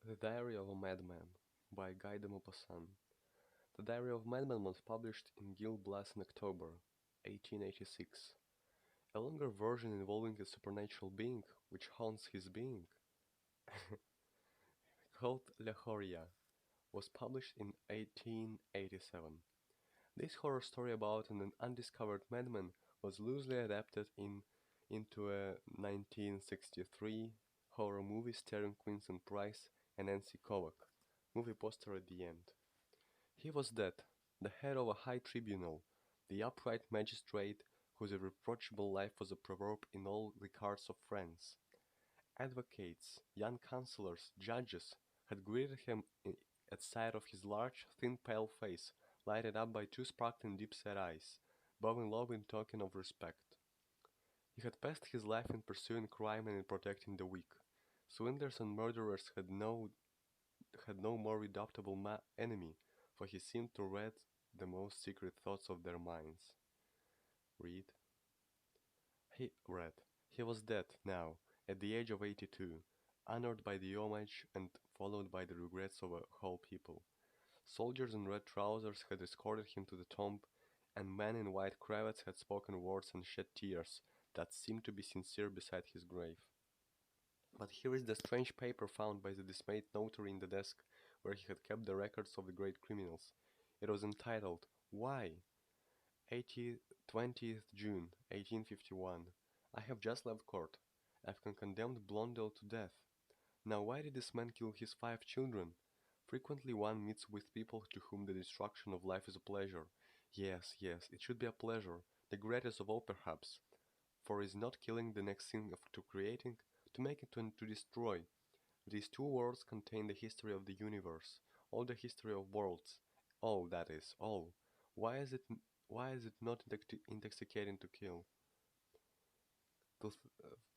The Diary of a Madman by Guy de Maupassant. The Diary of Madman was published in Gil Blas in October 1886. A longer version involving a supernatural being which haunts his being, called La Horia, was published in 1887. This horror story about an undiscovered madman was loosely adapted into a 1963 horror movie starring Vincent Price and Nancy Kovac. Movie poster at the end. He was dead, the head of a high tribunal, the upright magistrate whose irreproachable life was a proverb in all the courts of France. Advocates, young councillors, judges had greeted him at sight of his large, thin, pale face, lighted up by two sparkling deep-set eyes, bowing low in token of respect. He had passed his life in pursuing crime and in protecting the weak. Swindlers and murderers had no more redoubtable enemy, for he seemed to read the most secret thoughts of their minds. Read. He read. He was dead now, at the age of 82, honored by the homage and followed by the regrets of a whole people. Soldiers in red trousers had escorted him to the tomb, and men in white cravats had spoken words and shed tears that seemed to be sincere beside his grave. But here is the strange paper found by the dismayed notary in the desk where he had kept the records of the great criminals. It was entitled, Why? 20th June, 1851. I have just left court. I've condemned Blondel to death. Now why did this man kill his 5 children? Frequently one meets with people to whom the destruction of life is a pleasure. Yes, yes, it should be a pleasure, the greatest of all perhaps. For is not killing the next thing to creating, to make it and to destroy? These two words contain the history of the universe, all the history of worlds, all that is, all. Why is it why is it not intoxicating to kill? To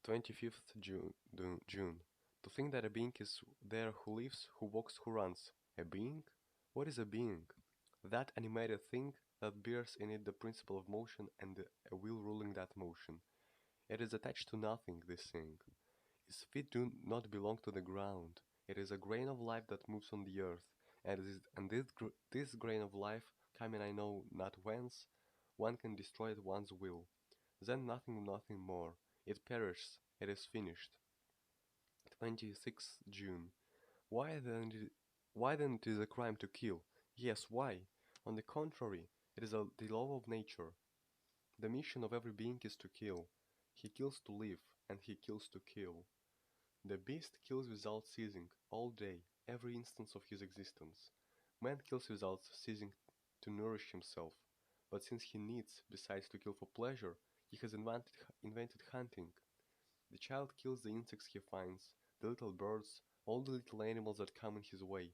25th June. To think that a being is there who lives, who walks, who runs. A being? What is a being? That animated thing that bears in it the principle of motion and a will ruling that motion. It is attached to nothing, this thing. Its feet do not belong to the ground. It is a grain of life that moves on the earth, and this grain of life, coming I know not whence, one can destroy at one's will. Then nothing more. It perishes. It is finished. 26th June. Why then, why then it is a crime to kill? Yes, why? On the contrary, it is the law of nature. The mission of every being is to kill. He kills to live, and he kills to kill. The beast kills without ceasing, all day, every instant of his existence. Man kills without ceasing to nourish himself. But since he needs, besides to kill for pleasure, he has invented hunting. The child kills the insects he finds, the little birds, all the little animals that come in his way.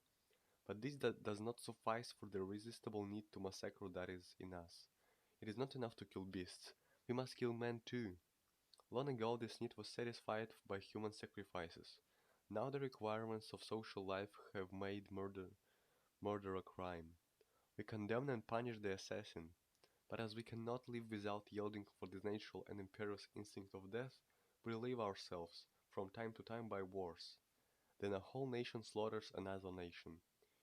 But this does not suffice for the irresistible need to massacre that is in us. It is not enough to kill beasts. We must kill men too. Long ago this need was satisfied by human sacrifices. Now the requirements of social life have made murder a crime. We condemn and punish the assassin. But as we cannot live without yielding for the natural and imperious instinct of death, we relieve ourselves, from time to time, by wars. Then a whole nation slaughters another nation.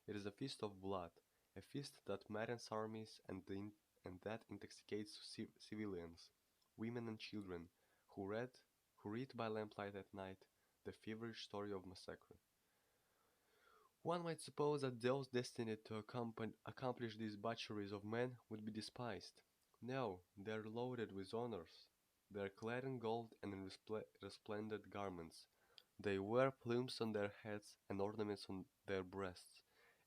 It is a feast of blood, a feast that maddens armies and that intoxicates civilians, women and children, who read by lamplight at night the feverish story of massacre. One might suppose that those destined to accomplish these butcheries of men would be despised. No, they are loaded with honors. They are clad in gold and in resplendent garments. They wear plumes on their heads and ornaments on their breasts,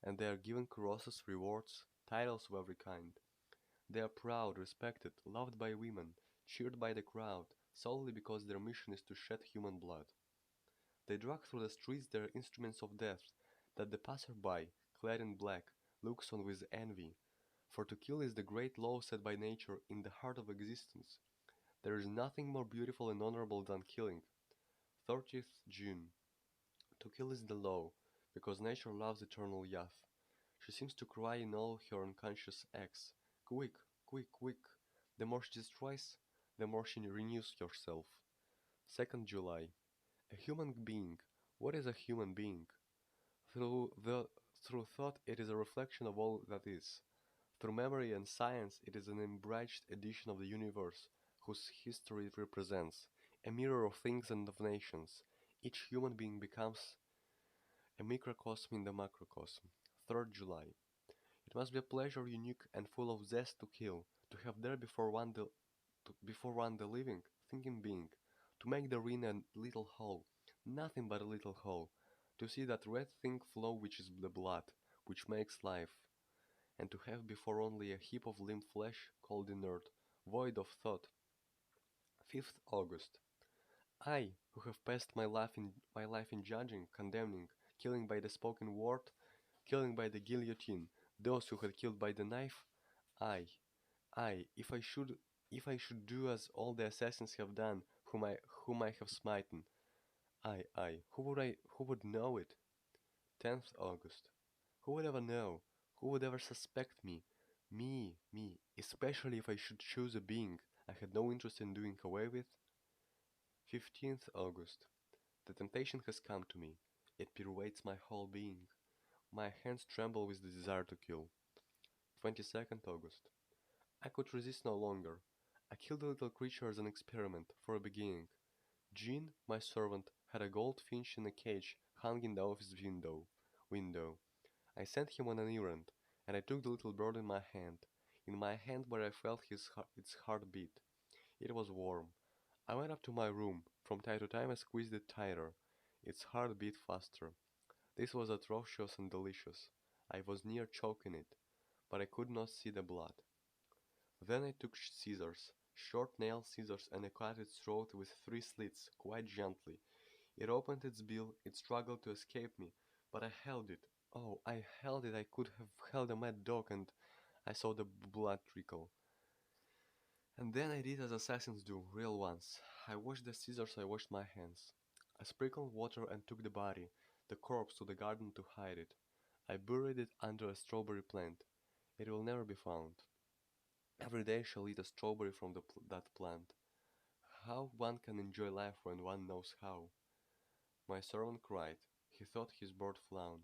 and they are given crosses, rewards, titles of every kind. They are proud, respected, loved by women, cheered by the crowd, solely because their mission is to shed human blood. They drag through the streets their instruments of death, that the passer-by, clad in black, looks on with envy. For to kill is the great law set by nature in the heart of existence. There is nothing more beautiful and honorable than killing. 30th June. To kill is the law, because nature loves eternal youth. She seems to cry in all her unconscious acts, quick, quick, quick. The more she destroys, the more she renews herself. 2nd July. A human being. What is a human being? Through the through thought it is a reflection of all that is. Through memory and science it is an enlarged edition of the universe whose history it represents, a mirror of things and of nations. Each human being becomes a microcosm in the macrocosm. 3rd July. It must be a pleasure unique and full of zest to kill, to have there before one the living, thinking being, to make the arena a little hole, nothing but a little hole, to see that red thing flow which is the blood, which makes life, and to have before only a heap of limp flesh, cold inert, void of thought. 5th August. I, who have passed my life in judging, condemning, killing by the spoken word, killing by the guillotine, those who had killed by the knife, I, I, if I should do as all the assassins have done, whom I have smitten, who would know it? 10th August. Who would ever know? Who would ever suspect me? Me, especially if I should choose a being I had no interest in doing away with? 15th August. The temptation has come to me. It pervades my whole being. My hands tremble with the desire to kill. 22nd August. I could resist no longer. I killed the little creature as an experiment, for a beginning. Jean, my servant, had a goldfinch in a cage hung in the office window. I sent him on an errand, and I took the little bird in my hand where I felt its heart beat. It was warm. I went up to my room. From time to time I squeezed it tighter. Its heart beat faster. This was atrocious and delicious. I was near choking it, but I could not see the blood. Then I took scissors, short nail scissors, and I cut its throat with 3 slits, quite gently. It opened its bill, it struggled to escape me, but I held it. Oh, I held it, I could have held a mad dog, and I saw the blood trickle. And then I did as assassins do, real ones. I washed the scissors, I washed my hands. I sprinkled water and took the body, the corpse, to the garden to hide it. I buried it under a strawberry plant. It will never be found. Every day I shall eat a strawberry from that plant. How one can enjoy life when one knows how. My servant cried. He thought his bird flown.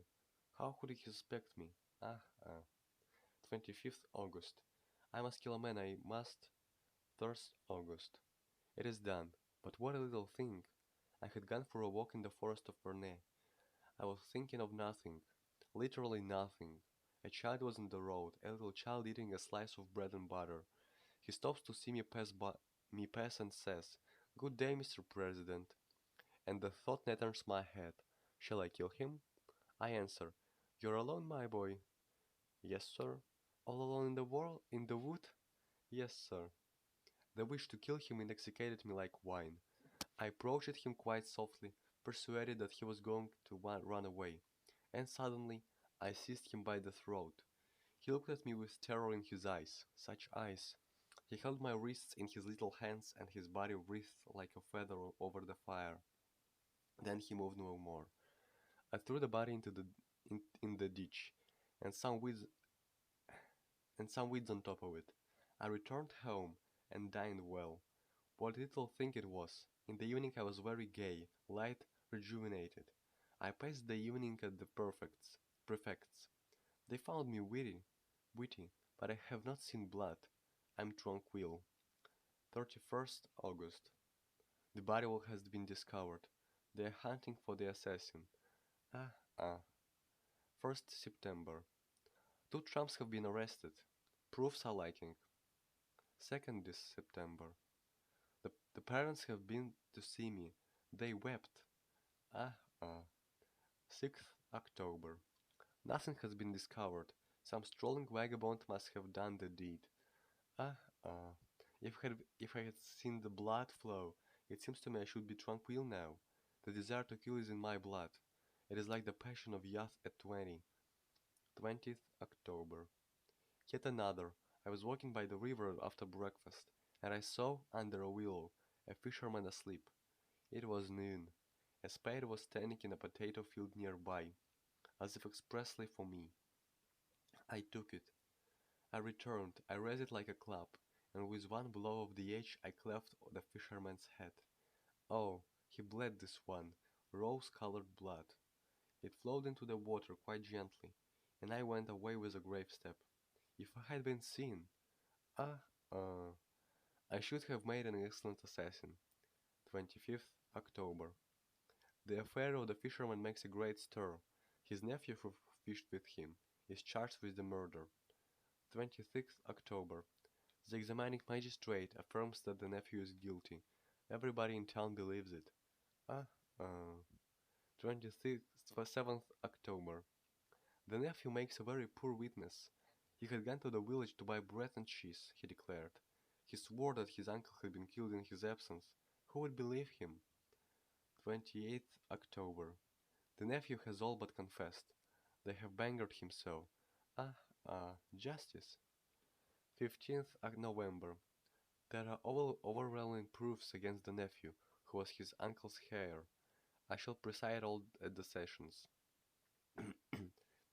How could he suspect me? Ah, ah. 25th August. I must kill a man, I must. 3rd August. It is done. But what a little thing! I had gone for a walk in the forest of Ferney. I was thinking of nothing. Literally nothing. A child was in the road, a little child eating a slice of bread and butter. He stops to see me pass and says, "Good day, Mr. President." And the thought enters my head. Shall I kill him? I answer, "You're alone, my boy." "Yes, sir." "All alone in the world, in the wood?" "Yes, sir." The wish to kill him intoxicated me like wine. I approached him quite softly, persuaded that he was going to run away, and suddenly I seized him by the throat. He looked at me with terror in his eyes, such eyes. He held my wrists in his little hands and his body writhed like a feather over the fire. Then he moved no more. I threw the body in the ditch, and some weeds on top of it. I returned home and dined well. What little thing it was! In the evening I was very gay, light, rejuvenated. I passed the evening at the prefects. They found me witty, but I have not seen blood. I'm tranquil. 31st August. The body has been discovered. They are hunting for the assassin. Ah, ah. 1st September. 2 tramps have been arrested. Proofs are lacking. 2nd this September. The parents have been to see me. They wept. Ah, ah. 6th October. Nothing has been discovered. Some strolling vagabond must have done the deed. Ah, ah. If I had seen the blood flow, it seems to me I should be tranquil now. The desire to kill is in my blood. It is like the passion of youth at 20. 20th October. Yet another. I was walking by the river after breakfast, and I saw, under a willow, a fisherman asleep. It was noon. A spade was standing in a potato field nearby, as if expressly for me. I took it. I returned, I raised it like a club, and with one blow of the edge I cleft the fisherman's head. Oh, he bled this one, rose-colored blood. It flowed into the water quite gently, and I went away with a grave step. If I had been seen, ah, uh, I should have made an excellent assassin. 25th October. The affair of the fisherman makes a great stir. His nephew who fished with him is charged with the murder. 26th October. The examining magistrate affirms that the nephew is guilty. Everybody in town believes it. Ah, uh, 26th, 7th October. The nephew makes a very poor witness. He had gone to the village to buy bread and cheese, he declared. He swore that his uncle had been killed in his absence. Who would believe him? 28th October. The nephew has all but confessed. They have bangered him so. Justice. 15th November. There are overwhelming proofs against the nephew, who was his uncle's heir. I shall preside all at the sessions.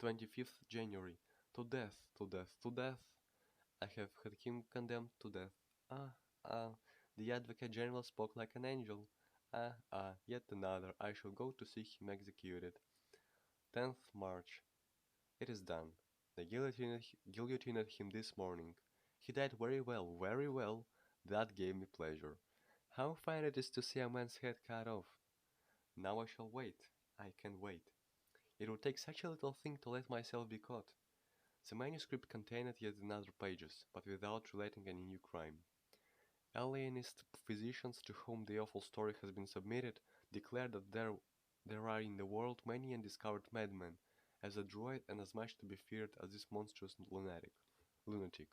25th January. To death, to death, to death. I have had him condemned to death. Ah, the Advocate General spoke like an angel. Yet another. I shall go to see him executed. 10th March. It is done. They guillotined him this morning. He died very well, very well. That gave me pleasure. How fine it is to see a man's head cut off. Now I shall wait. I can wait. It would take such a little thing to let myself be caught. The manuscript contained yet another pages, but without relating any new crime. Alienist physicians to whom the awful story has been submitted declare that there are in the world many undiscovered madmen, as adroit and as much to be feared as this monstrous lunatic.